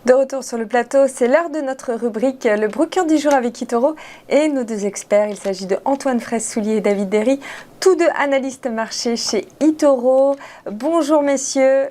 De retour sur le plateau, c'est l'heure de notre rubrique Le Broker du jour avec eToro et nos deux experts. Il s'agit de Antoine Fraisse-Soulier et David Derry, tous deux analystes marché chez eToro. Bonjour messieurs.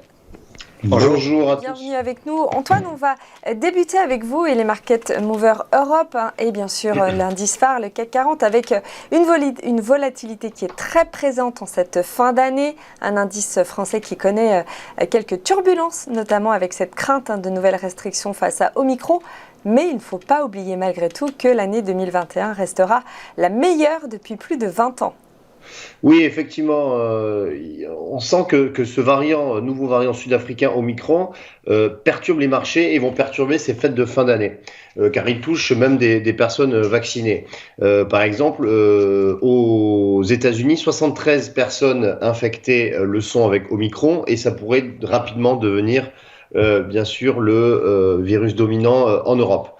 Bonjour à tous. Bienvenue avec nous. Antoine, on va débuter avec vous et les Market Movers Europe et bien sûr l'indice phare, le CAC 40, avec une volatilité qui est très présente en cette fin d'année. Un indice français qui connaît quelques turbulences, notamment avec cette crainte de nouvelles restrictions face à Omicron. Mais il ne faut pas oublier malgré tout que l'année 2021 restera la meilleure depuis plus de 20 ans. Oui, effectivement, on sent que ce nouveau variant sud-africain Omicron, perturbe les marchés et vont perturber ces fêtes de fin d'année, car il touche même des personnes vaccinées. Par exemple, aux États-Unis, 73 personnes infectées le sont avec Omicron et ça pourrait rapidement devenir, bien sûr, le virus dominant en Europe.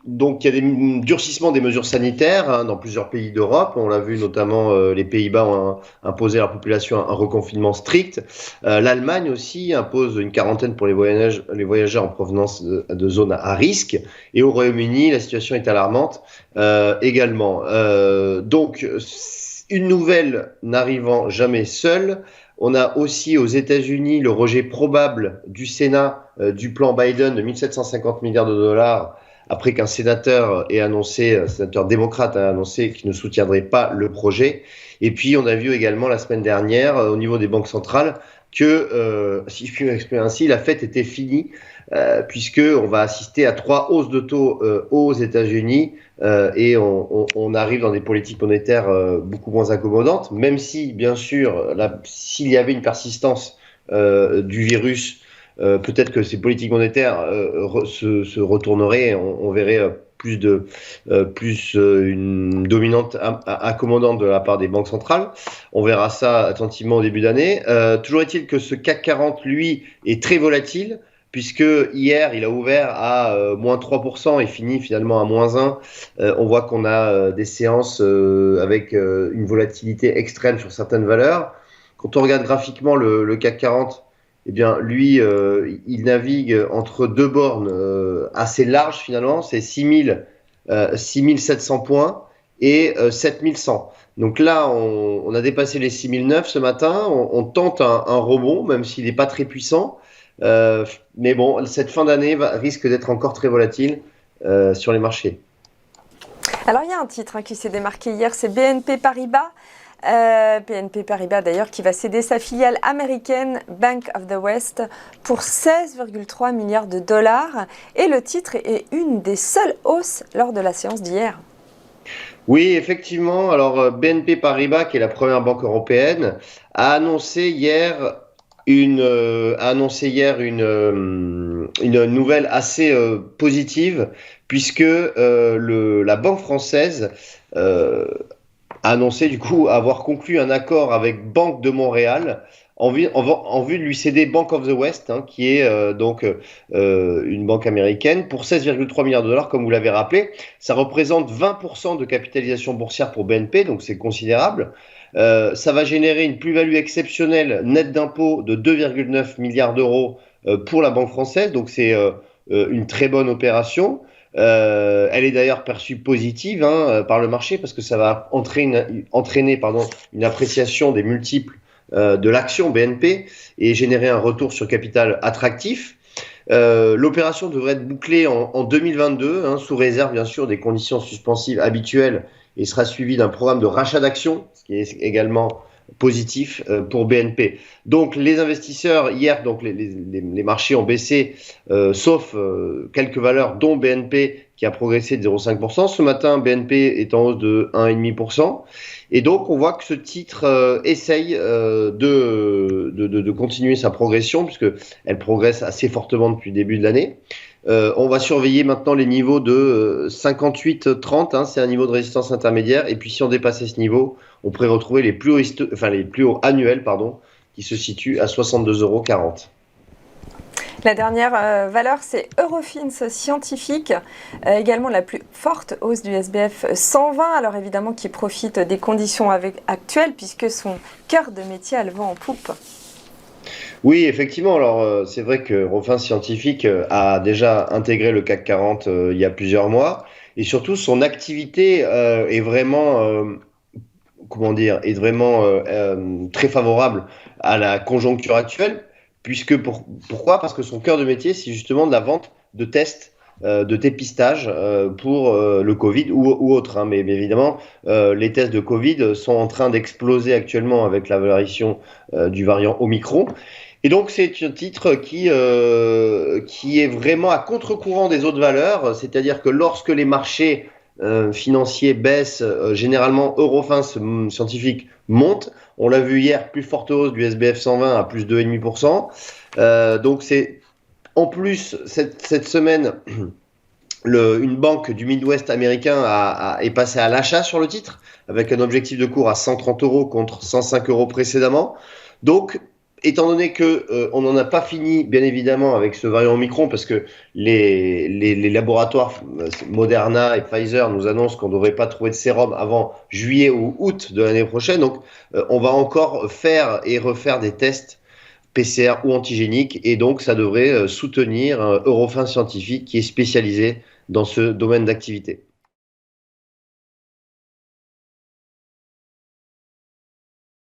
Donc, il y a des durcissements des mesures sanitaires dans plusieurs pays d'Europe. On l'a vu notamment, les Pays-Bas ont imposé à la population un reconfinement strict. L'Allemagne aussi impose une quarantaine pour les voyageurs en provenance de zones à risque. Et au Royaume-Uni, la situation est alarmante également. Donc, une nouvelle n'arrivant jamais seule. On a aussi aux États-Unis le rejet probable du Sénat du plan Biden de 1750 milliards de dollars après qu'un sénateur démocrate a annoncé qu'il ne soutiendrait pas le projet. Et puis, on a vu également la semaine dernière, au niveau des banques centrales, que, si je puis m'exprimer ainsi, la fête était finie, puisqu'on va assister à 3 hausses de taux aux États-Unis, et on arrive dans des politiques monétaires beaucoup moins accommodantes, même si, bien sûr, s'il y avait une persistance du virus, peut-être que ces politiques monétaires se retourneraient et on verrait une dominante accommodante de la part des banques centrales. On verra ça attentivement au début d'année. Toujours est-il que ce CAC 40, lui, est très volatile, puisque hier, il a ouvert à moins 3% et finit finalement à moins 1. On voit qu'on a des séances avec une volatilité extrême sur certaines valeurs. Quand on regarde graphiquement le CAC 40, eh bien, lui, il navigue entre deux bornes assez larges finalement, c'est 6700 points et 7100. Donc là, on a dépassé les 6009 ce matin, on tente un rebond, même s'il n'est pas très puissant. Mais bon, cette fin d'année risque d'être encore très volatile sur les marchés. Alors, il y a un titre qui s'est démarqué hier, c'est BNP Paribas. BNP Paribas d'ailleurs qui va céder sa filiale américaine Bank of the West pour 16,3 milliards de dollars et le titre est une des seules hausses lors de la séance d'hier. Oui, effectivement. Alors BNP Paribas, qui est la première banque européenne, a annoncé hier une nouvelle assez positive, puisque la banque française a annoncé du coup avoir conclu un accord avec Banque de Montréal en vue de lui céder Bank of the West, qui est une banque américaine, pour 16,3 milliards de dollars, comme vous l'avez rappelé. Ça représente 20% de capitalisation boursière pour BNP, donc c'est considérable. Ça va générer une plus-value exceptionnelle nette d'impôts de 2,9 milliards d'euros pour la banque française, donc c'est une très bonne opération. Elle est d'ailleurs perçue positive par le marché parce que ça va entraîner une appréciation des multiples de l'action BNP et générer un retour sur capital attractif. L'opération devrait être bouclée en 2022, sous réserve bien sûr des conditions suspensives habituelles, et sera suivie d'un programme de rachat d'actions, ce qui est également positif pour BNP. Donc les investisseurs hier, donc les marchés ont baissé, sauf quelques valeurs, dont BNP qui a progressé de 0,5%. Ce matin, BNP est en hausse de 1,5%. Et donc on voit que ce titre essaye de continuer sa progression, puisque elle progresse assez fortement depuis le début de l'année. On va surveiller maintenant les niveaux de 58,30, c'est un niveau de résistance intermédiaire. Et puis si on dépassait ce niveau, on pourrait retrouver les plus hauts annuels, qui se situent à 62,40 €. La dernière valeur, c'est Eurofins Scientifique, également la plus forte hausse du SBF 120, alors évidemment qui profite des conditions actuelles puisque son cœur de métier a le vent en poupe. Oui, effectivement. Alors, c'est vrai que Refin Scientifique a déjà intégré le CAC 40 il y a plusieurs mois. Et surtout, son activité est vraiment, comment dire, est vraiment très favorable à la conjoncture actuelle. Pourquoi? Parce que son cœur de métier, c'est justement de la vente de tests, de dépistage pour le Covid ou autre, hein. Mais évidemment, les tests de Covid sont en train d'exploser actuellement avec la variation du variant Omicron. Et donc, c'est un titre qui est vraiment à contre-courant des autres valeurs, c'est-à-dire que lorsque les marchés financiers baissent, généralement Eurofins Scientifique monte. On l'a vu hier, plus forte hausse du SBF 120 à plus de 2,5%. Donc, c'est en plus, cette semaine, une banque du Midwest américain est passée à l'achat sur le titre, avec un objectif de cours à 130 euros contre 105 euros précédemment. Donc, étant donné que on n'en a pas fini, bien évidemment, avec ce variant Omicron, parce que les laboratoires Moderna et Pfizer nous annoncent qu'on ne devrait pas trouver de sérum avant juillet ou août de l'année prochaine. Donc, on va encore faire et refaire des tests PCR ou antigéniques, et donc ça devrait soutenir Eurofins Scientifique qui est spécialisé dans ce domaine d'activité.